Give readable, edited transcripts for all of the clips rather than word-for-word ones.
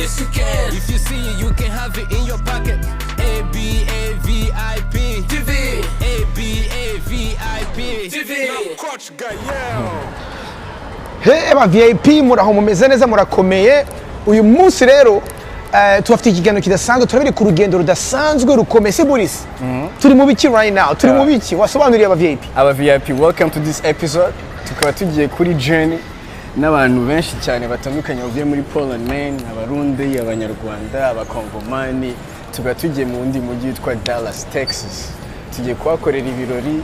yes you can. If you see it, you can have it in your pocket. ABAVIP TV. ABAVIP TV. Coach Gael. Hey aba VIP muraho mumeze neza murakomeye. Uyu munsi rero tubafite ikiganiro kidasanzwe turabiri ku rugendo rudasanzwe rukomeye Boris. Turi mu biki right now? Turi mu biki? Wasobanuriye aba VIP. Aba VIP, welcome to this episode. Tukaba tugiye kuri journey n'abantu benshi cyane batandukanye bavuye muri Poland, Maine, abarundi, abanyarwanda, abakongomani. Tukaba tugiye mu wundi mujyi witwa Dallas, Texas. Tugiye kuhakorera ibirori,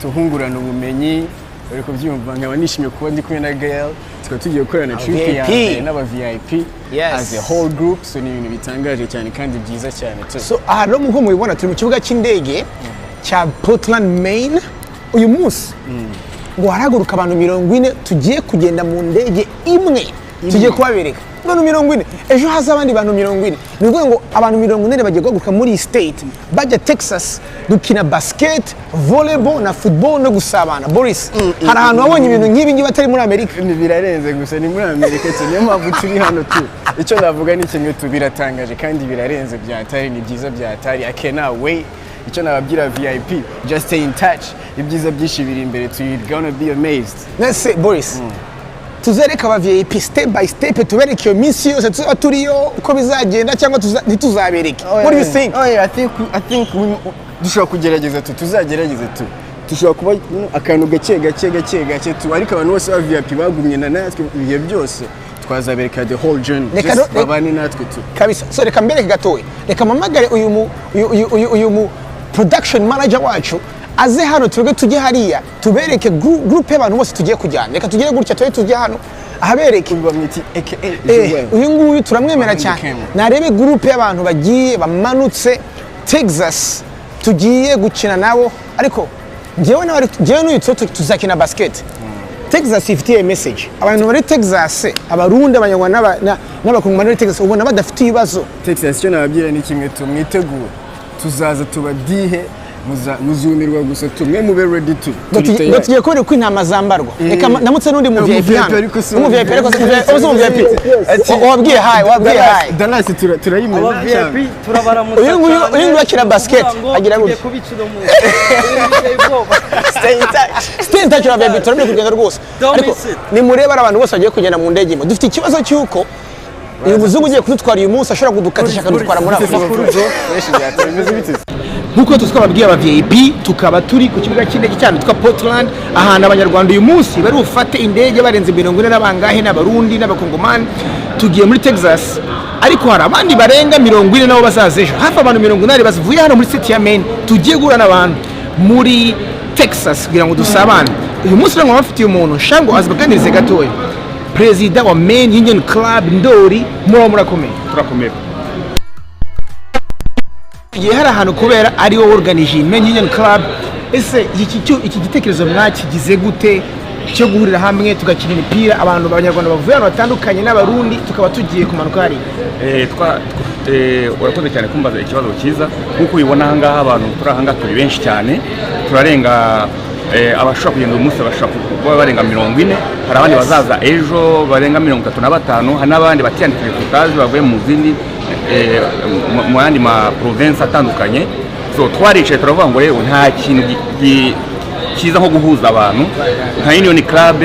tuhungurana ubumenyi. Ariko byumva nkaba nishimiye kuba ndi kumwe na Gael. Tukaba tugiye gukorana trip ya n'aba VIP as a whole group. So ni ibintu bitangaje cyane kandi byiza cyane. So aha no muho mubibona turi mu kibuga cy'indege cya Portland, Maine. Uyu munsi ngo haraguruka abantu 40 tugiye kugenda mu ndege imwe tugiye kubabereka abantu 40 ejo haza abandi bantu 40 nubwo ngo abantu 40 bagiye guhaguruka muri state bajya Texas dukina basket, volleyball na football no gusabana. Boris hari ahantu wabonye ibintu nk'ibi ngibi batari muri Amerika? Ni birarenze gusa ni muri Amerika niyo mpamvu turi hano tu. Icyo navuga ni kimwe tubiratangaje kandi birarenze byatari ni byiza byatari. I cannot wait. Icyo nababwira VIP, just stay in touch. Ibyiza byinshi biri imbere tu, you're gonna be amazed. Let's say Boris, tuzereka aba VIP step by step tubereke iyo minsi yose tuba turiyo uko bizagenda cyangwa ntituzabereke. What do you think? Oh yeah, I think dushobora kugerageza tuzagerageza dushobora kuba akantu gake tu, ariko abantu bose ba VIP bagumye na natwe ibihe byose twazabereka the whole journey. Babane natwe tu kabisa. So reka mbereke gatoya, reka mamagare uyu mu production manager wacu aze hano tujye hariya tubereke group y'abantu bose tugiye kujyana. Reka tugire gutya tujye hano ahabereke bamwiti aka uyu nguyu turamwemera cyane. Narebe group y'abantu bagiye bamanutse Texas tugiye gukina nabo, ariko njyewe n'uyu tuzakina basket. Texas ifitiye message abantu bari Texas, abarundi, abanyarwanda n'abakongomani bari Texas ubona badafite ibibazo. Texas cyo nababwira ni kimwe tumwitegura, tuzaza tubadihe muzumirwa gusa tumwe mube ready to tugiye kubera ko intama zambarwa. Reka namutse n'undi mu VIP hano mu VIP ariko mu VIP wabwiye hi Dallas turayimena VIP turabaramutsa. uyu nguyu akina basket agira gutya stay in touch na VIP turabye kugenda rwose. Ariko ni mureba abantu bose bagiye kugenda mu ndege imwe. Dufite ikibazo cyuko uyu muzungu ugiye kudutwara uyu munsi ashobora kudukatisha akadutwara muri Afurika. Nkuko twababwiye aba VIP tukaba turi ku kibuga cy'indege cyane twa Portland, ahantu abanyarwanda uyu munsi bari ufate indege barenze 40 n'abangahe n'abarundi n'abakongomani tugiye muri Texas, ariko hari abandi barenga 40 nabo bazazejo hafi abantu 80 bavuye hano muri city ya Maine tugiye gura n'abantu muri Texas kugira ngo dusabane. Uyu munsi rero bafitiye umuntu shango azibaganirize gatoya, President wa Maine Union Club Ndori murakomeye. Turakomeye. Hari ahantu kubera ari wo organize Maine Union Club. Ese iki gitekerezo mwakigize gute cyo guhurira hamwe tugakina imipira abantu b'abanyarwanda bavuye hano batandukanye n'abarundi tukaba tugiye kumanuka hari? Urakoze cyane kumbaza ikibazo cyiza. Nkuko ubibona aha ngaha abantu turi aha ngaha turi benshi cyane, turarenga abashaka kugenda umunsi bashaka barenga 40. Hari abandi bazaza ejo barenga 35, hari n'abandi batiyandikira kutazi bavuye mu zindi mu yandi ma province atandukanye. So twaricaye turavuga ngo rero nta kintu kiza nko guhuza abantu nka Union Club.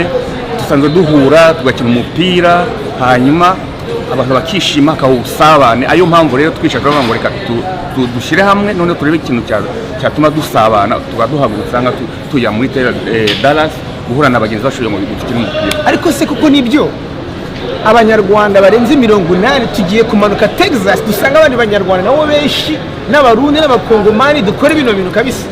Dusanzwe duhura tugakina umupira hanyuma abantu bakishima kawusabane. Ayo mpamvu rero twicaye turavuga ngo reka dushyire hamwe none turebe ikintu cyatuma dusabana tugaduhagurutsa nga tuya muri Dallas guhura n'abagenzi bashoboye mu gukina umupira. Ariko se kuko nibyo abanyarwanda barenze 80 tugiye kumanuka Texas dusanga abandi banyarwanda nabo benshi n'abarundi n'abakongomani dukora bino bintu kabisa.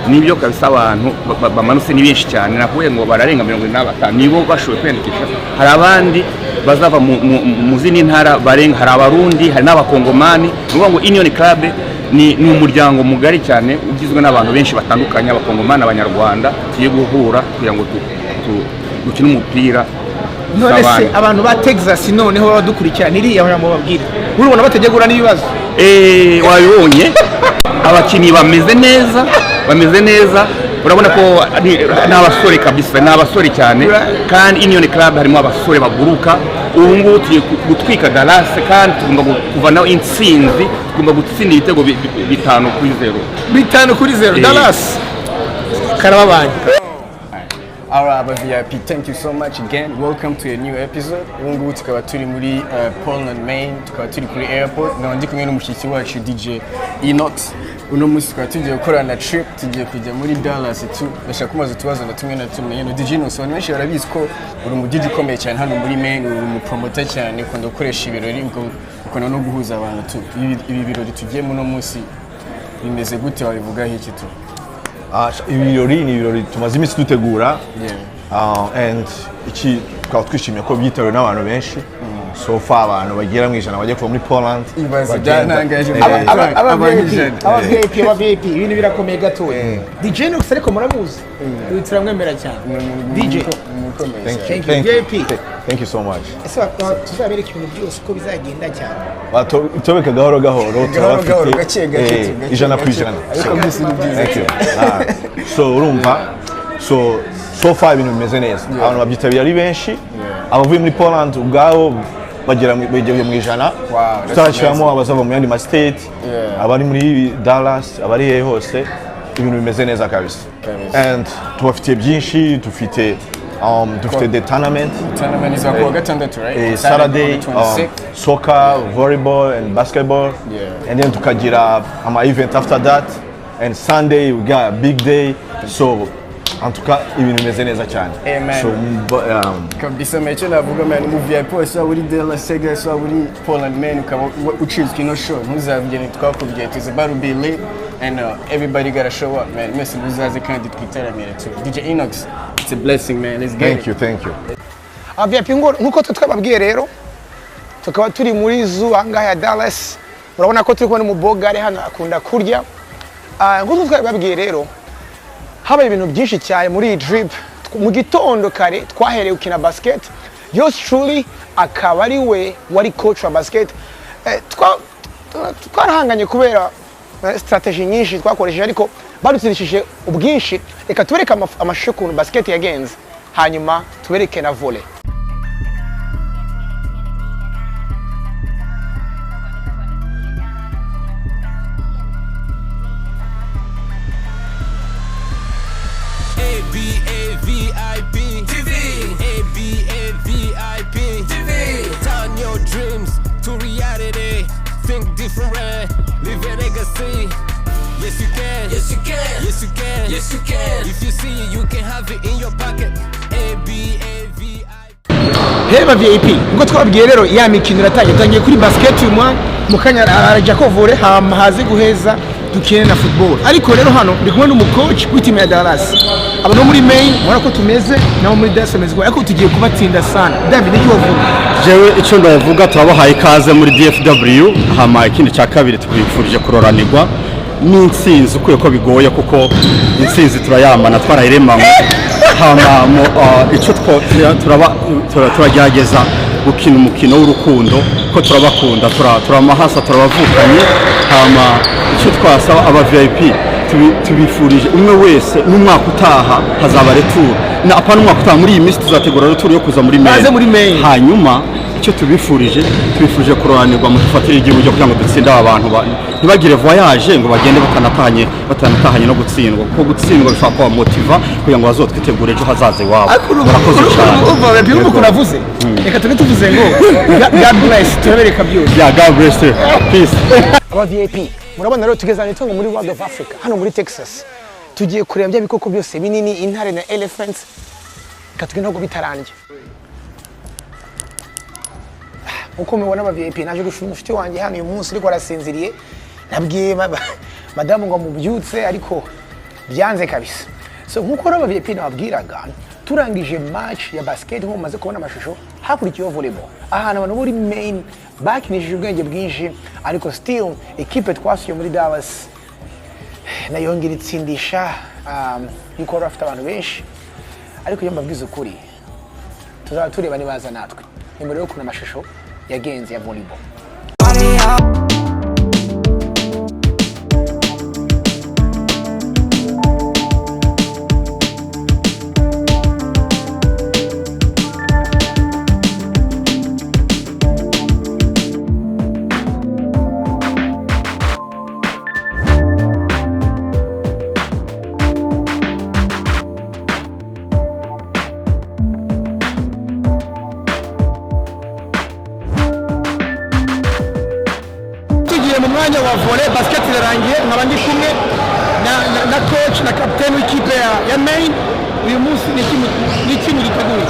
Nibyo kabisa abantu bamanutse ni benshi cyane nakuye ngo bararenga 45 nibo bashoboye kwandikisha. Hari abandi bazava mu zindi ntara barenga, hari abarundi hari n'abakongomani. Nuvuga ngo Union Club ni umuryango mugari cyane ugizwe n'abantu benshi batandukanye, abakongomani, abanyarwanda tugiye guhura kugira ngo dukine umupira. None se abantu ba Texas noneho badukurikira niriya aho mubabwira urubona bategegura n'ibibazo wabibonye abakinnyi bameze neza urabona ko n'abasore kabisa n'abasore cyane kandi Union Club harimo abasore baguruka ubu ngubu tugiye gutwika Dallas kandi tugomba kuvanaho intsinzi, tugomba gutsinda ibitego 5-0 Dallas karababanye. Alright, VIP, thank you so much again. Welcome to a new episode. Ubu ngubu tukaba turi muri Portland, Maine, tukaba turi kuri airport. Na ndi kumwe n'umushyitsi wacu DJ Inox. Uno munsi tukaba tugiye gukorana trip, tugiye kujya muri Dallas tu. Ndashaka kumaza utubazo na tumwe na tumwe. Yeno DJ Inox, abantu benshi barabizi ko uri umudiji ukomeye cyane hano muri Maine, uri umupromoter cyane, ukunda gukoresha ibirori, ukunda no guhuza abantu tu. Ibi birori tugiyemo uno munsi bimeze gute, wabivugaho iki tu? Ibirori ni ibirori tumaze iminsi dutegura, and iki tukaba twishimiye ko byitaweho n'abantu benshi. So far abantu bagera mu ijana bajya kuva muri Poland. Aba VIP ibintu birakomeye gato. DJ Inox ariko muramuzi, turamwemera cyane. DJ Thank you so much. Ese tuzabereka ibintu byose ko bizagenda cyane. Tubeka gahoro turabafite ijana ku ijana. Thank you. So urumva, so far ibintu bimeze neza. Abantu babyitabira ari benshi, abavuye muri Poland ubwabo bagera mu ijana. Tutarashyiramo abazava mu yandi ma state, abari muri Dallas, abari hehe hose, ibintu bimeze neza kabisa. And tubafitiye byinshi, dufite the tournament is kuwa gatandatu, right? Saturday, soccer, volleyball and basketball, and then tukagira ama event after that, and Sunday we got a big day. So antuka ibintu bimeze neza cyane. So kabisa mecho navuga man mu VIP so uri Dallas Sega so uri Poland man ukaba ucizwe no show ntuzavugene twakubwiye it's about to be late and everybody got to show up man. Mese muzaze kandi twitaramire tu. DJ Inox, it's a blessing man. Let's get Thank you. VIP nkuko twababwiye rero tukaba turi muri zoo angahe ya Dallas. Urabona ko turi kubona umubogare hano akunda kurya. Nkuko twababwiye rero haba ibintu byinshi cyane muri trip. Mu gitondo kare twahereye ukina basket. Yours truly akaba ari we wari coach wa basket. Twarahanganye kubera strategy nyinshi twakoresheje ariko badutsindishije ubwinshi. Reka tubereke amashusho kuntu basket yagenze hanyuma tubereke na volley. ABAVIP TV. ABAVIP TV. Turn your dreams to reality. Think different. Live a legacy. Yes you can. Yes you can. Yes you can. Yes you can. If you see it, you can have it in your pocket. ABAVIP. Heba VIP ngo twabwiye rero ya mikino iratangiye kuri basket umwa mukanya arajya ko volley haze guheza dukine na football. Ariko rero hano ndi kumwe n'umucoach w'iteam ya Dallas. Abantu muri Maine mubona ko tumeze naho muri Dallas tumeze ariko tugiye kubatsinda sana. David icyo wavuga? Jewe icyo ndavuga turabahaye ikaze muri DFW hama ikindi cya kabiri twifurije kuroranirwa n'intsinzi ukuye ko bigoye kuko intsinzi turayambana twarayiremanywe hama icyo turagerageza gukina umukino w'urukundo ko turabakunda turamahasa turabavukanye hama icyo twasaba aba VIP tubifurije umwe wese n'umwaka utaha hazaba retour na apana umwaka utaha muri iyi minsi tuzategura retour yo kuza muri Maine hanyuma icyo tubifurije kuroranirwa mu dufatire igihugu kugira ngo dutsinde abantu ntibagire voyage ngo bagende batanatahanye no gutsindwa kuko gutsindwa bishobora kuba motiva kugira ngo bazotwitegure ejo hazaze wabo. Murakoze cyane. Bihugu kunavuze reka tuvuze ngo God bless turabereka byose. God bless you. Peace. Aba VIP murabona rero tugezanye tongo muri World of Africa hano muri Texas. Tugiye kureba bya bikoko byose binini intare na elephants katugenda go bitaranje. Uko mubona aba VIP naje gushura umufite wanjye hano uyu munsi ariko arasinziriye nabwiye madamu ngo mubyutse ariko byanze kabisa. So nkuko aba VIP nababwiraga turangije match ya basket nko mumaze kubona amashusho hakurikiyeho volleyball. Ahantu abantu muri Maine bakinishije ubwenge bwinshi ariko still equipe twasuye muri Dallas nayo ngira itsindisha yuko rafite abantu benshi ariko iyo mbabwiza ukuri tuzaba tureba nibaza natwe nyuma yo kuna amashusho yagenze ya volleyball. wa volley basket irarangiye nkaba ndi kumwe na coach na captain w'ikipe ya Maine uyu munsi ni ikintu giteguye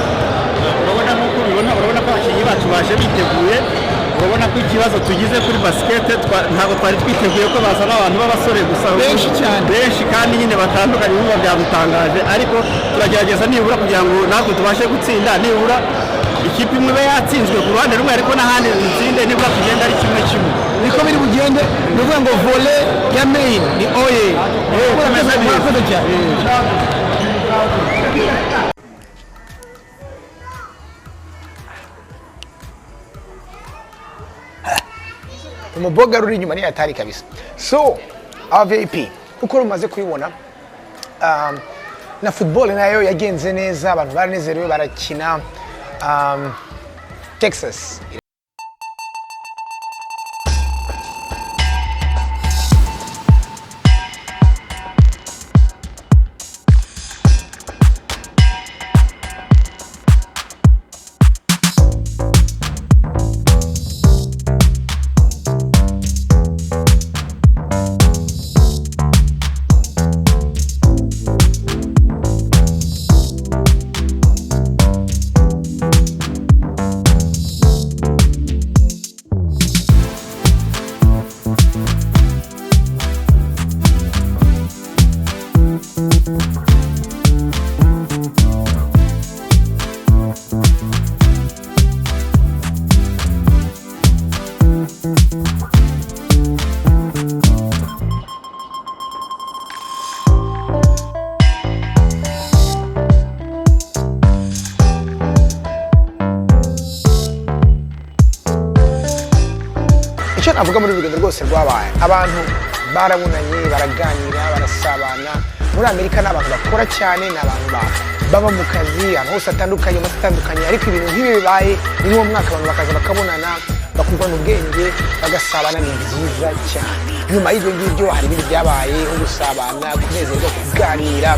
urabona nk'uko ubibona urabona ko abakinnyi bacu baje biteguye urabona ko ikibazo tugize kuri basket ntabwo twari twiteguye ko bazana abantu b'abasore gusa benshi cyane benshi kandi nyine batandukanye biba byadutangaje ariko turagerageza nibura kugira ngo natwe tubashe gutsinda nibura ikipe imwe ibe yatsinzwe ku ruhande rumwe ariko n'ahandi dutsinde nibura tugenda ari kimwe niko biri bugende ni ukuvuga ngo volley ya Maine ni oye murakoze cyane umuboga ruri inyuma ni hatari kabisa. So our VIP uko rumaze kubibona na football nayo yagenze neza abantu baranezerewe barakina Texas icyo navuga muri urugendo rwose rwabaye abantu barabunanye baraganira barasabana muri Amerika n'abantu bakora cyane n'abantu baba mu kazi ahantu hose atandukanye atandukanye ariko ibintu nk'ibi bibaye ni mu mwaka abantu bakaza bakabonana bakungurana ubwenge bagasabana ni byiza cyane nyuma y'ibyo ngibyo hari ibindi byabaye nko gusabana kunezerwa kuganira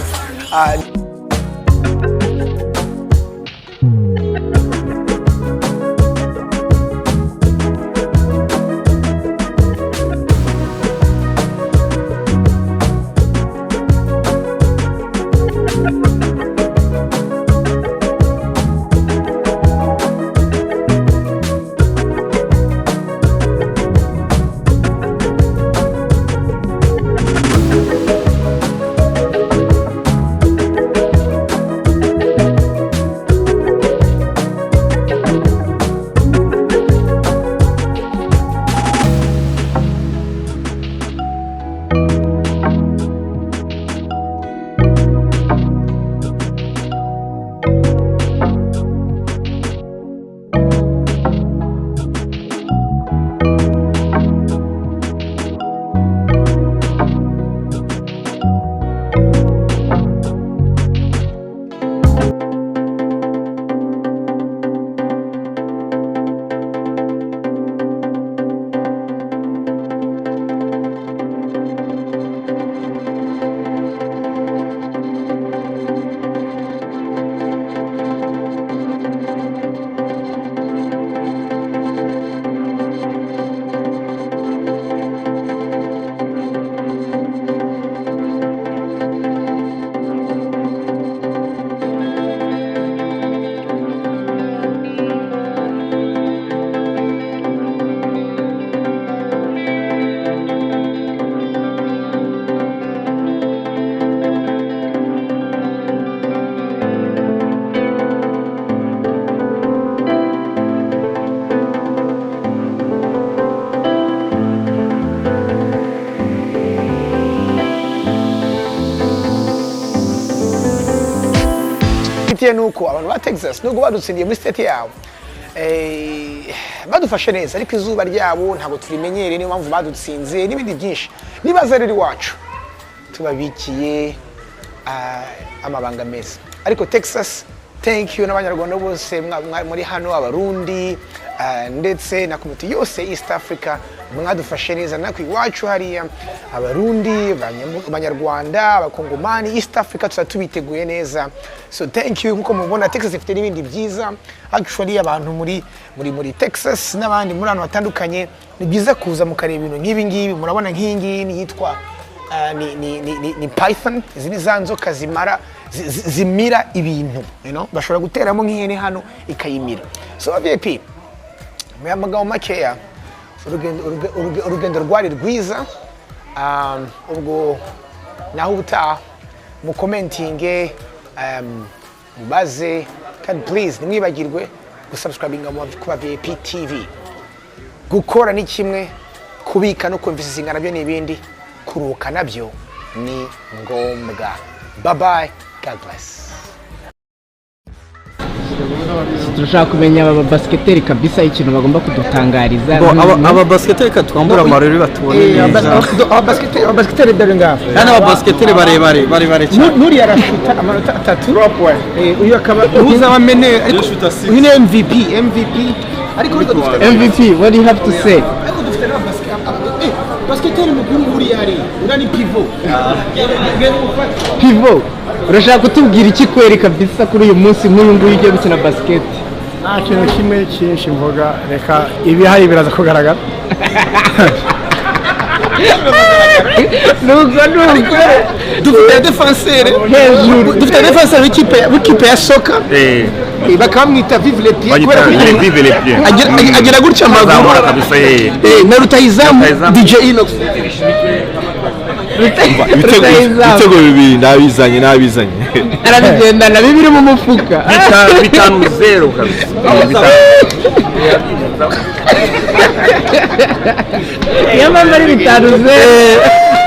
nuko abantu ba Texas nubwo badutsindiye muri state yabo badufashe neza ariko izuba ryabo ntabwo turimenyereye niyo mpamvu badutsinze n'ibindi byinshi nibaza rero iwacu tubabikiye amabanga meza ariko Texas thank you n'abanyarwanda bose muri hano abarundi ndetse na community yose East Africa mwadufashe neza natwe iwacu hariya abarundi abanyarwanda abakongomani East Africa tuza tubiteguye neza so thank you nkuko mubona Texas ifite n'ibindi byiza actually abantu muri Texas n'abandi muri ahantu hatandukanye ni byiza kuza mukareba ibintu nk'ibi ngibi murabona nk'ingi ni yitwa ni python izi ni za nzoka zimira ibintu bashobora guteramo nk'ihene hano ikayimira so VIP mu magambo makeya urugendo rwari rwiza ubwo naho ubutaha mu commentinge mubaze kandi please nimwibagirwe gusubscribinga ku VIP TV gukora ni kimwe kubika no kumvisizinga nabyo n'ibindi kuruhuka nabyo ni ngombwa bye bye God bless turashaka kumenya aba basketeri kabisa ikintu bagomba kudutangariza aba basketeri katwambura amarori batubone neza aba basketeri dore ngaho kandi aba basketeri barebare cyane nuri yarashuta amanota 3 uyu akaba uza wamene ariko uyu ni MVP ariko MVP what do you have to say basketeri mukuru uri yari urani pivot urashaka kutubwira iki kweri kabisa kuri uyu munsi nk'uyu nguyu ugiye gukina basket nta kintu kimwe cyinshi mvuga reka ibihari biraza kugaragara nuko dufite defenseur hejuru dufite defenseur w'ikipe ya soka bakamwita Vive les Pieds agira gutya amaguru kabisa na rutahizamu DJ Inox ibitego bibiri nabizanye arabigendana bibiri mu mufuka 5-0 kabisa yamama ari 5-0